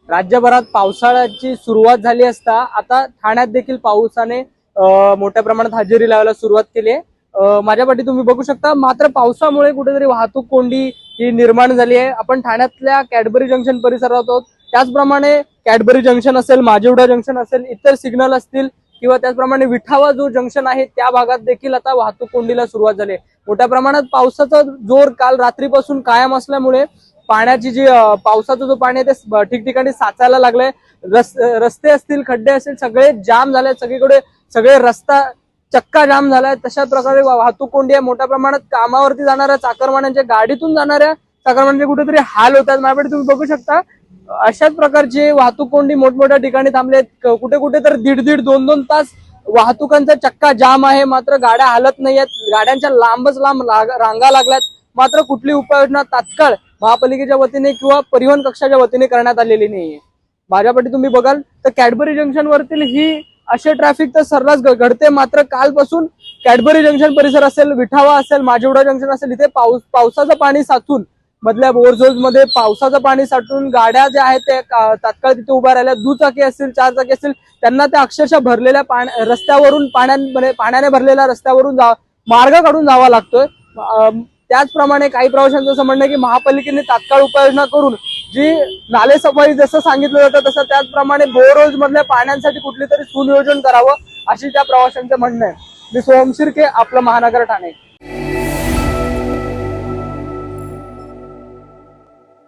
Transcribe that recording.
राज्यभरात पावसाळ्याची सुरुवात झाली असता आता ठाण्यात देखील पावसाने मोठ्या प्रमाणात हजेरी लावायला सुरुवात केली आहे। माझ्या पाठी तुम्ही बघू शकता, मात्र पावसामुळे कुठेतरी वाहतूक कोंडी ही निर्माण झाली आहे। आपण ठाण्यातल्या कॅडबरी जंक्शन परिसरात आहोत, त्याचप्रमाणे कॅडबरी जंक्शन असेल, माजिवडा जंक्शन असेल, इतर सिग्नल असतील किंवा त्याचप्रमाणे विठावा जो जंक्शन आहे त्या भागात देखील आता वाहतूक कोंडीला सुरुवात झाली आहे। मोठ्या प्रमाणात पावसाचा जोर काल रात्रीपासून कायम असल्यामुळे पाण्याची जी पावसाचं जो पाणी आहे ते ठिकठिकाणी साचायला लागलंय। रस्ते असतील, खड्डे असतील, सगळे जाम झाले, सगळीकडे सगळे रस्ता चक्का जाम झालाय। तशा प्रकारे वाहतूक कोंडी आहे। मोठ्या प्रमाणात कामावरती जाणाऱ्या चाकरमान्यांच्या, गाडीतून जाणाऱ्या चाकरमान्यांचे कुठेतरी हाल होतात। माझ्याकडे तुम्ही बघू शकता अशाच प्रकारची वाहतूक कोंडी मोठमोठ्या ठिकाणी थांबलेत। कुठे कुठे तर दीड 2 तास वाहतुकांचा चक्का जाम आहे, मात्र गाड्या हालत नाहीयेत। गाड्यांच्या लांबच लांब रांगा लागल्यात, मात्र कुठली उपाययोजना तात्काळ महापालिकेच्या वतीने किंवा परिवहन कक्षाच्या वतीने करण्यात आलेली नाहीये। माझ्यापाठी तुम्ही बघाल तर कॅडबरी जंक्शन वरतील ही असे ट्रॅफिक तर सर्रास घडते, मात्र कालपासून कॅडबरी जंक्शन परिसर असेल, विठावा असेल, माजिवडा जंक्शन असेल, इथे पावसाचं पाणी साचून मधल्या बोरझोल्स मध्ये पावसाचं पाणी साठून गाड्या ज्या आहेत ते तात्काळ तिथे उभ्या राहिल्या। दुचाकी असतील, 4 चाकी असतील, त्यांना त्या अक्षरशः भरलेल्या रस्त्यावरून पाण्याने भरलेल्या रस्त्यावरून मार्ग काढून जावा लागतोय। त्याचप्रमाणे काही प्रवाशांचं असं म्हणणं आहे की महापालिकेने तात्काळ उपाययोजना करून जी नाले सफाई जसं सांगितलं जातं तसं त्याचप्रमाणे बोरहोल्स मधल्या पाण्यासाठी कुठली तरी सुनियोजन करावं, अशी त्या प्रवाशांचं म्हणणं आहे। मी सोहम शिर्के, आपलं महानगर ठाणे।